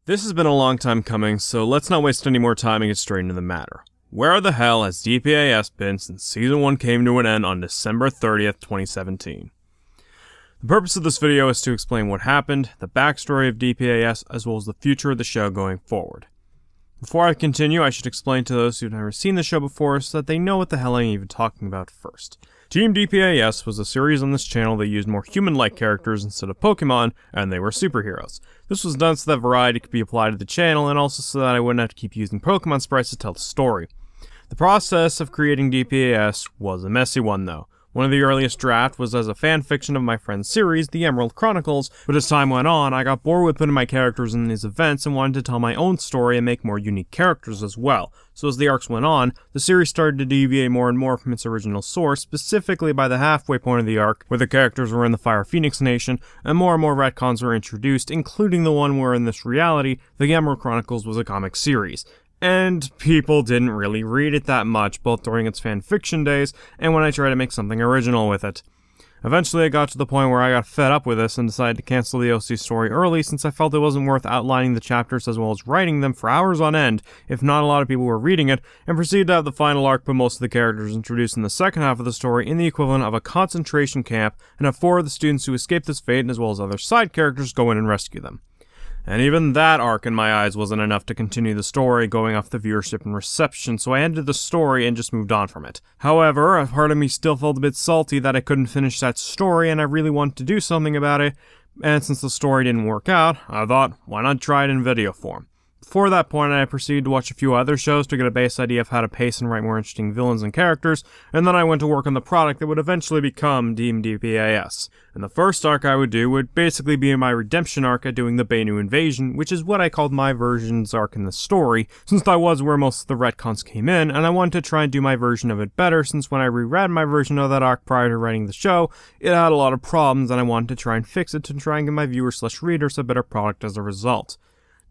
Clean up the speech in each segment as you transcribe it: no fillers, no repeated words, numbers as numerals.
This has been a long time coming, so let's not waste any more time and get straight into the matter. Where the hell has DPAS been since Season 1 came to an end on December 30th, 2017? The purpose of this video is to explain what happened, the backstory of DPAS, as well as the future of the show going forward. Before I continue, I should explain to those who've never seen the show before so that they know what the hell I'm even talking about first. Team DPAS was a series on this channel that used more human-like characters instead of Pokemon, and they were superheroes. This was done so that variety could be applied to the channel, and also so that I wouldn't have to keep using Pokemon sprites to tell the story. The process of creating DPAS was a messy one though. One of the earliest drafts was as a fanfiction of my friend's series, The Emerald Chronicles, but as time went on, I got bored with putting my characters in these events and wanted to tell my own story and make more unique characters as well. So as the arcs went on, the series started to deviate more and more from its original source, specifically by the halfway point of the arc, where the characters were in the Fire Phoenix Nation, and more retcons were introduced, including the one where in this reality, The Emerald Chronicles was a comic series. And people didn't really read it that much, both during its fanfiction days and when I tried to make something original with it. Eventually I got to the point where I got fed up with this and decided to cancel the OC story early since I felt it wasn't worth outlining the chapters as well as writing them for hours on end if not a lot of people were reading it, and proceeded to have the final arc put most of the characters introduced in the second half of the story in the equivalent of a concentration camp and have 4 of the students who escaped this fate as well as other side characters go in and rescue them. And even that arc in my eyes wasn't enough to continue the story going off the viewership and reception, so I ended the story and just moved on from it. However, a part of me still felt a bit salty that I couldn't finish that story and I really wanted to do something about it, and since the story didn't work out, I thought, why not try it in video form? Before that point, I proceeded to watch a few other shows to get a base idea of how to pace and write more interesting villains and characters, and then I went to work on the product that would eventually become Team DPAS. And the first arc I would do would basically be my redemption arc at doing the Banu invasion, which is what I called my version's arc in the story, since that was where most of the retcons came in, and I wanted to try and do my version of it better since when I reread my version of that arc prior to writing the show, it had a lot of problems and I wanted to try and fix it to try and give my viewers/readers a better product as a result.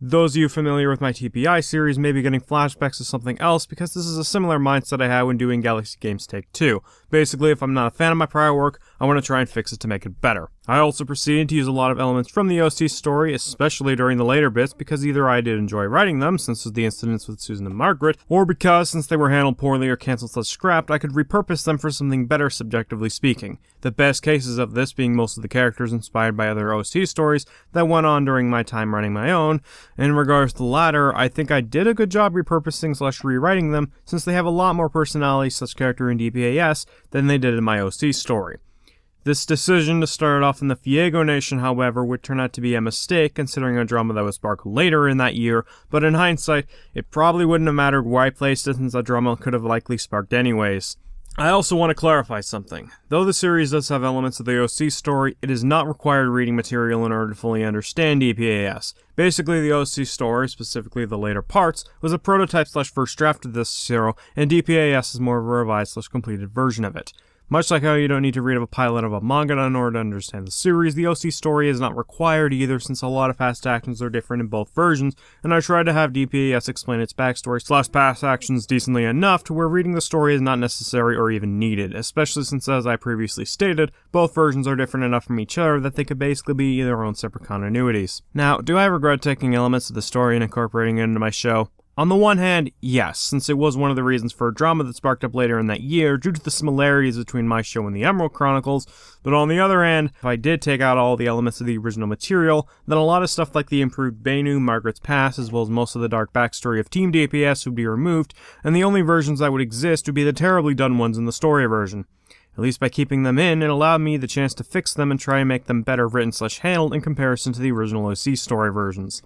Those of you familiar with my TPI series may be getting flashbacks to something else because this is a similar mindset I had when doing Galaxy Games Take 2. Basically, if I'm not a fan of my prior work, I want to try and fix it to make it better. I also proceeded to use a lot of elements from the OC story, especially during the later bits, because either I did enjoy writing them, since of the incidents with Susan and Margaret, or because, since they were handled poorly or cancelled/scrapped, I could repurpose them for something better subjectively speaking. The best cases of this being most of the characters inspired by other OC stories that went on during my time running my own. In regards to the latter, I think I did a good job repurposing/rewriting them, since they have a lot more personality/character in DPAS than they did in my OC story. This decision to start off in the Fiego Nation, however, would turn out to be a mistake considering a drama that was sparked later in that year, but in hindsight, it probably wouldn't have mattered where I placed it since that drama could have likely sparked anyways. I also want to clarify something. Though the series does have elements of the OC story, it is not required reading material in order to fully understand DPAS. Basically, the OC story, specifically the later parts, was a prototype/first draft of this serial, and DPAS is more of a revised/completed version of it. Much like how you don't need to read a pilot of a manga in order to understand the series, the OC story is not required either since a lot of past actions are different in both versions, and I tried to have DPAS explain its backstory/past actions decently enough to where reading the story is not necessary or even needed, especially since, as I previously stated, both versions are different enough from each other that they could basically be their own separate continuities. Now, do I regret taking elements of the story and incorporating it into my show? On the one hand, yes, since it was one of the reasons for a drama that sparked up later in that year due to the similarities between my show and the Emerald Chronicles, but on the other hand, if I did take out all the elements of the original material, then a lot of stuff like the improved Banu, Margaret's past, as well as most of the dark backstory of Team DPS would be removed, and the only versions that would exist would be the terribly done ones in the story version. At least by keeping them in, it allowed me the chance to fix them and try and make them better written/handled in comparison to the original OC story versions.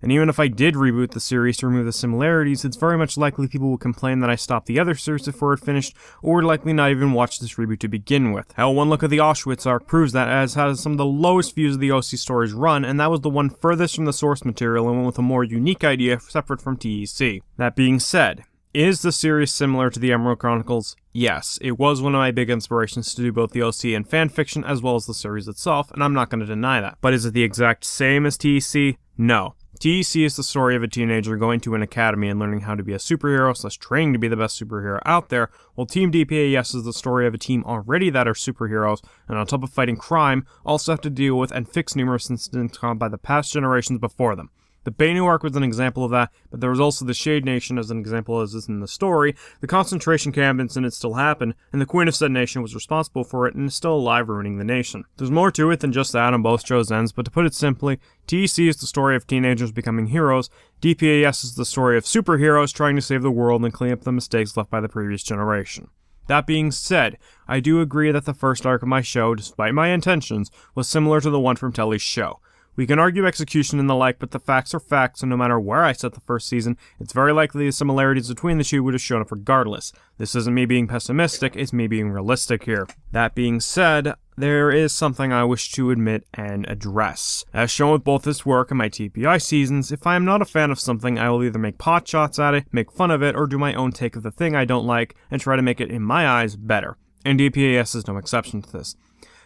And even if I did reboot the series to remove the similarities, it's very much likely people will complain that I stopped the other series before it finished, or would likely not even watch this reboot to begin with. Hell, one look at the Auschwitz arc proves that, as has some of the lowest views of the OC story's run, and that was the one furthest from the source material and one with a more unique idea separate from TEC. That being said, is the series similar to the Emerald Chronicles? Yes, it was one of my big inspirations to do both the OC and fanfiction as well as the series itself, and I'm not going to deny that. But is it the exact same as TEC? No. TEC is the story of a teenager going to an academy and learning how to be a superhero/training to be the best superhero out there, while Team DPAS is the story of a team already that are superheroes, and on top of fighting crime, also have to deal with and fix numerous incidents caused by the past generations before them. The Bainu arc was an example of that, but there was also the Shade Nation as an example as is in the story. The concentration camp incident still happened, and the Queen of said nation was responsible for it and is still alive ruining the nation. There's more to it than just that on both shows' ends, but to put it simply, TEC is the story of teenagers becoming heroes, DPAS is the story of superheroes trying to save the world and clean up the mistakes left by the previous generation. That being said, I do agree that the first arc of my show, despite my intentions, was similar to the one from Telly's show. We can argue execution and the like, but the facts are facts, and no matter where I set the first season, it's very likely the similarities between the two would have shown up regardless. This isn't me being pessimistic, it's me being realistic here. That being said, there is something I wish to admit and address. As shown with both this work and my TPI seasons, if I am not a fan of something, I will either make pot shots at it, make fun of it, or do my own take of the thing I don't like, and try to make it, in my eyes, better. And DPAS is no exception to this.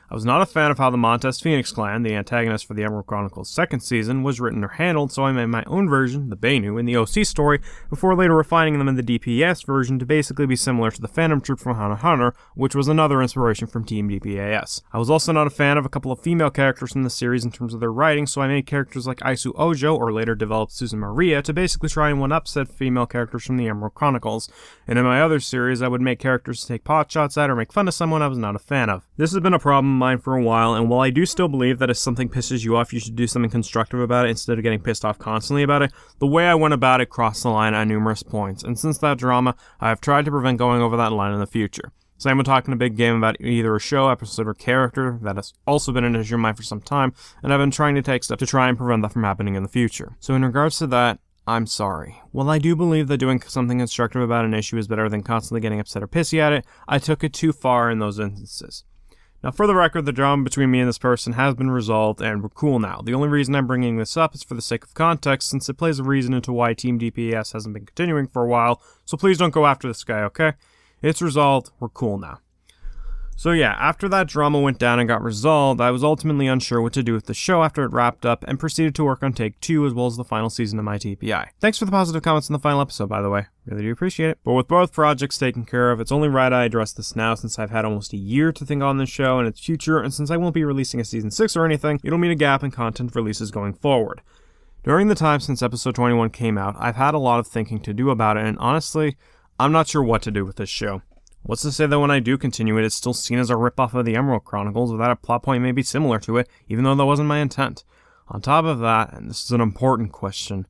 I was not a fan of how the Montez Phoenix clan, the antagonist for the Emerald Chronicles second season, was written or handled, so I made my own version, the Bainu, in the OC story, before later refining them in the DPAS version to basically be similar to the Phantom Troop from Hunter x Hunter, which was another inspiration from Team DPAS. I was also not a fan of a couple of female characters from the series in terms of their writing, so I made characters like Aisu Ojo, or later developed Susan Maria, to basically try and one-up said female characters from the Emerald Chronicles. And in my other series, I would make characters to take pot shots at or make fun of someone I was not a fan of. This has been a problem of mine for a while, and while I do still believe that if something pisses you off, you should do something constructive about it instead of getting pissed off constantly about it, the way I went about it crossed the line at numerous points, and since that drama, I have tried to prevent going over that line in the future. Same with talking a big game about either a show, episode, or character. That has also been an issue of mine for some time, and I've been trying to take steps to try and prevent that from happening in the future. So in regards to that, I'm sorry. While I do believe that doing something constructive about an issue is better than constantly getting upset or pissy at it, I took it too far in those instances. Now, for the record, the drama between me and this person has been resolved, and we're cool now. The only reason I'm bringing this up is for the sake of context, since it plays a reason into why Team DPAS hasn't been continuing for a while, so please don't go after this guy, okay? It's resolved, we're cool now. So yeah, after that drama went down and got resolved, I was ultimately unsure what to do with the show after it wrapped up, and proceeded to work on Take 2 as well as the final season of my TPI. Thanks for the positive comments in the final episode, by the way. Really do appreciate it. But with both projects taken care of, it's only right I address this now, since I've had almost a year to think on this show and its future, and since I won't be releasing a Season 6 or anything, it'll mean a gap in content releases going forward. During the time since episode 21 came out, I've had a lot of thinking to do about it, and honestly, I'm not sure what to do with this show. What's to say that when I do continue it, it's still seen as a ripoff of the Emerald Chronicles, or that a plot point may be similar to it, even though that wasn't my intent. On top of that, and this is an important question,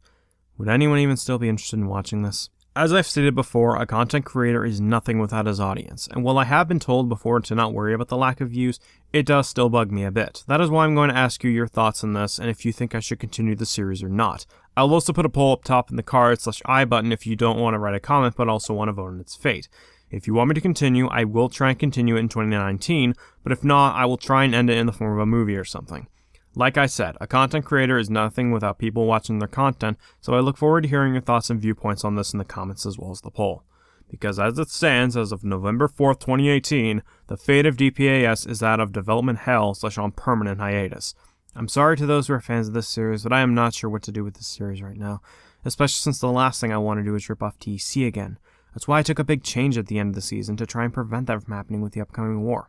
would anyone even still be interested in watching this? As I've stated before, a content creator is nothing without his audience, and while I have been told before to not worry about the lack of views, it does still bug me a bit. That is why I'm going to ask you your thoughts on this, and if you think I should continue the series or not. I'll also put a poll up top in the /I button if you don't want to write a comment but also want to vote on its fate. If you want me to continue, I will try and continue it in 2019, but if not, I will try and end it in the form of a movie or something. Like I said, a content creator is nothing without people watching their content, so I look forward to hearing your thoughts and viewpoints on this in the comments as well as the poll. Because as it stands, as of November 4th, 2018, the fate of DPAS is that of development hell / on permanent hiatus. I'm sorry to those who are fans of this series, but I am not sure what to do with this series right now, especially since the last thing I want to do is rip off TEC again. That's why I took a big change at the end of the season to try and prevent that from happening with the upcoming war.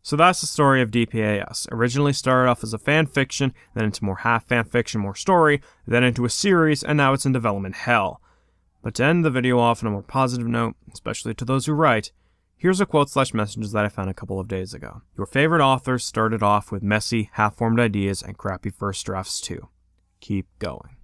So that's the story of DPAS. Originally started off as a fan fiction, then into more half fan fiction, more story, then into a series, and now it's in development hell. But to end the video off on a more positive note, especially to those who write, here's a quote / messages that I found a couple of days ago. Your favorite authors started off with messy, half-formed ideas and crappy first drafts too. Keep going.